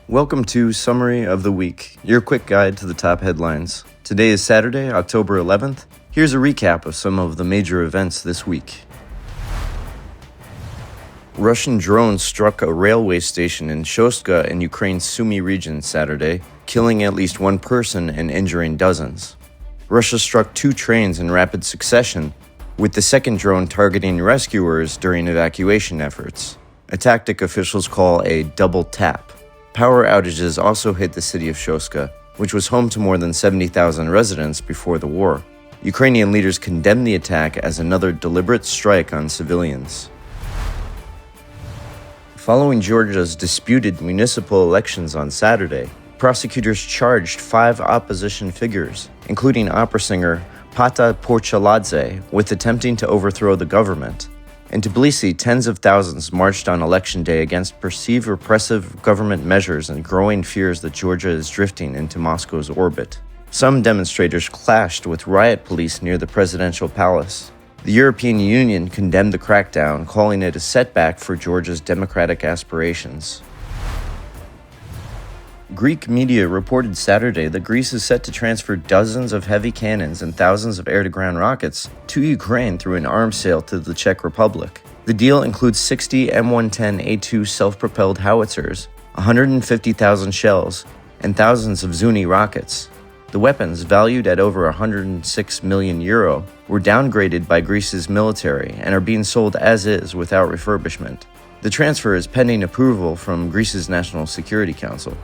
Welcome to Summary of the Week, your quick guide to the top headlines. Today is Saturday, October 11th. Here's a recap of some of the major events this week. Russian drones struck a railway station in Shostka in Ukraine's Sumy region Saturday, killing at least one person and injuring dozens. Russia struck two trains in rapid succession, with the second drone targeting rescuers during evacuation efforts, a tactic officials call a double tap. Power outages also hit the city of Shostka, which was home to more than 70,000 residents before the war. Ukrainian leaders condemned the attack as another deliberate strike on civilians. Following Georgia's disputed municipal elections on Saturday, prosecutors charged 5 opposition figures, including opera singer Pata Porchaladze, with attempting to overthrow the government. In Tbilisi, tens of thousands marched on Election Day against perceived repressive government measures and growing fears that Georgia is drifting into Moscow's orbit. Some demonstrators clashed with riot police near the presidential palace. The European Union condemned the crackdown, calling it a setback for Georgia's democratic aspirations. Greek media reported Saturday that Greece is set to transfer dozens of heavy cannons and thousands of air-to-ground rockets to Ukraine through an arms sale to the Czech Republic. The deal includes 60 M110A2 self-propelled howitzers, 150,000 shells, and thousands of Zuni rockets. The weapons, valued at over €106 million, were downgraded by Greece's military and are being sold as is without refurbishment. The transfer is pending approval from Greece's National Security Council.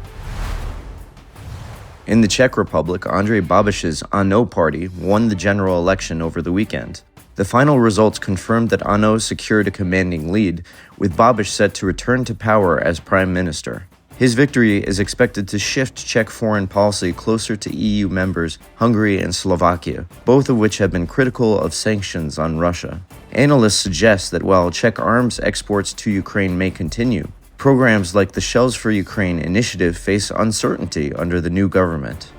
In the Czech Republic, Andrej Babiš's ANO party won the general election over the weekend. The final results confirmed that ANO secured a commanding lead, with Babiš set to return to power as prime minister. His victory is expected to shift Czech foreign policy closer to EU members Hungary and Slovakia, both of which have been critical of sanctions on Russia. Analysts suggest that while Czech arms exports to Ukraine may continue, programs like the Shells for Ukraine initiative face uncertainty under the new government.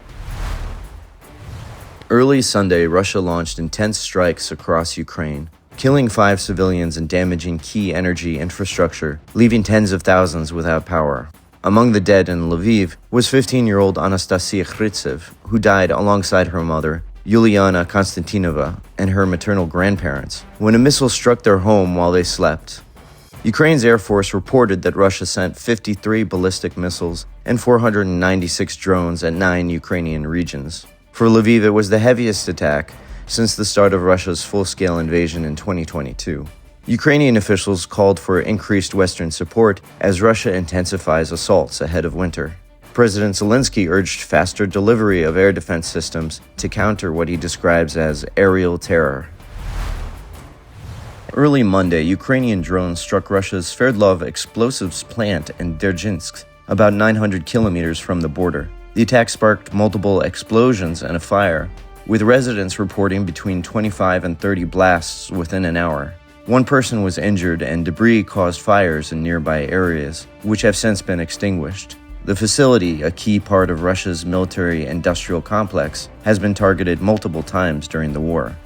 Early Sunday, Russia launched intense strikes across Ukraine, killing 5 civilians and damaging key energy infrastructure, leaving tens of thousands without power. Among the dead in Lviv was 15-year-old Anastasia Khrytsev, who died alongside her mother, Yuliana Konstantinova, and her maternal grandparents, when a missile struck their home while they slept. Ukraine's Air Force reported that Russia sent 53 ballistic missiles and 496 drones at 9 Ukrainian regions. For Lviv, it was the heaviest attack since the start of Russia's full-scale invasion in 2022. Ukrainian officials called for increased Western support as Russia intensifies assaults ahead of winter. President Zelensky urged faster delivery of air defense systems to counter what he describes as aerial terror. Early Monday, Ukrainian drones struck Russia's Sverdlov explosives plant in Derzhinsk, about 900 kilometers from the border. The attack sparked multiple explosions and a fire, with residents reporting between 25 and 30 blasts within an hour. One person was injured and debris caused fires in nearby areas, which have since been extinguished. The facility, a key part of Russia's military-industrial complex, has been targeted multiple times during the war.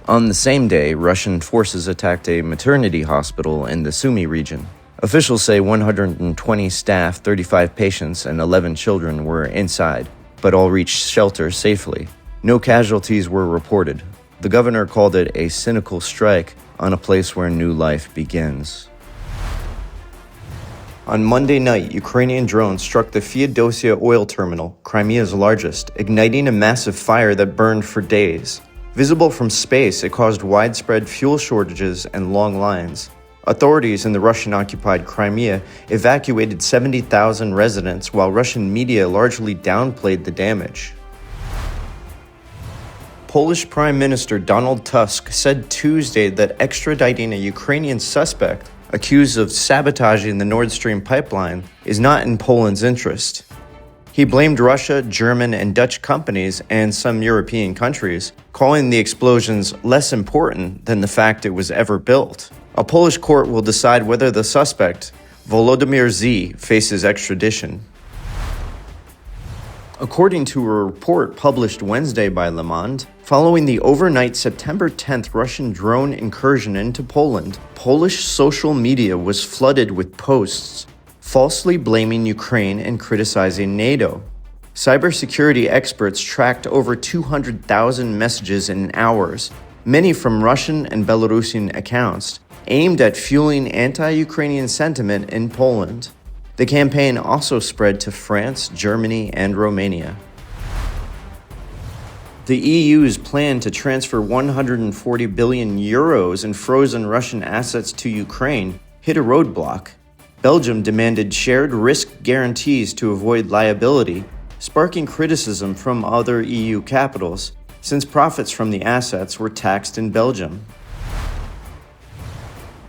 On the same day, Russian forces attacked a maternity hospital in the Sumy region. Officials say 120 staff, 35 patients, and 11 children were inside, but all reached shelter safely. No casualties were reported. The governor called it a cynical strike on a place where new life begins. On Monday night, Ukrainian drones struck the Feodosia oil terminal, Crimea's largest, igniting a massive fire that burned for days. Visible from space, it caused widespread fuel shortages and long lines. Authorities in the Russian-occupied Crimea evacuated 70,000 residents, while Russian media largely downplayed the damage. Polish Prime Minister Donald Tusk said Tuesday that extraditing a Ukrainian suspect accused of sabotaging the Nord Stream pipeline is not in Poland's interest. He blamed Russia, German, and Dutch companies and some European countries, calling the explosions less important than the fact it was ever built. A Polish court will decide whether the suspect, Volodymyr Z, faces extradition. According to a report published Wednesday by Le Monde, following the overnight September 10th Russian drone incursion into Poland, Polish social media was flooded with posts falsely blaming Ukraine and criticizing NATO. Cybersecurity experts tracked over 200,000 messages in hours, many from Russian and Belarusian accounts, aimed at fueling anti-Ukrainian sentiment in Poland. The campaign also spread to France, Germany, and Romania. The EU's plan to transfer 140 billion euros in frozen Russian assets to Ukraine hit a roadblock. Belgium demanded shared risk guarantees to avoid liability, sparking criticism from other EU capitals, since profits from the assets were taxed in Belgium.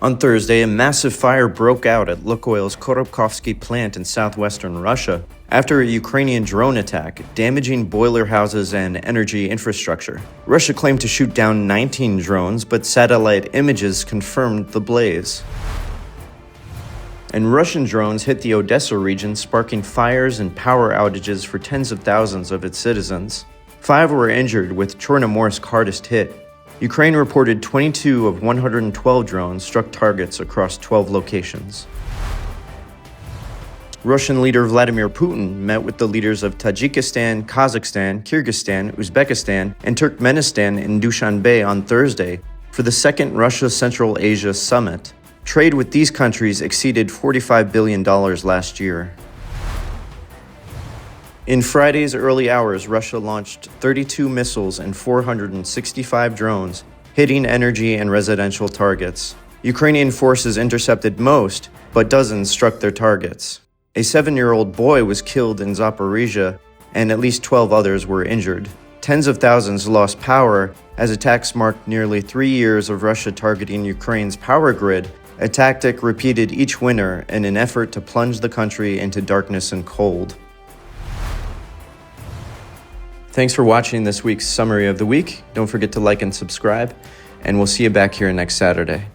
On Thursday, a massive fire broke out at Lukoil's Korotkhovsky plant in southwestern Russia after a Ukrainian drone attack, damaging boiler houses and energy infrastructure. Russia claimed to shoot down 19 drones, but satellite images confirmed the blaze. And Russian drones hit the Odessa region, sparking fires and power outages for tens of thousands of its citizens. 5 were injured, with Chornomorsk hardest hit. Ukraine reported 22 of 112 drones struck targets across 12 locations. Russian leader Vladimir Putin met with the leaders of Tajikistan, Kazakhstan, Kyrgyzstan, Uzbekistan, and Turkmenistan in Dushanbe on Thursday for the second Russia-Central Asia Summit. Trade with these countries exceeded $45 billion last year. In Friday's early hours, Russia launched 32 missiles and 465 drones, hitting energy and residential targets. Ukrainian forces intercepted most, but dozens struck their targets. A 7-year-old boy was killed in Zaporizhia, and at least 12 others were injured. Tens of thousands lost power as attacks marked nearly 3 years of Russia targeting Ukraine's power grid, a tactic repeated each winter in an effort to plunge the country into darkness and cold. Thanks for watching this week's Summary of the Week. Don't forget to like and subscribe, and we'll see you back here next Saturday.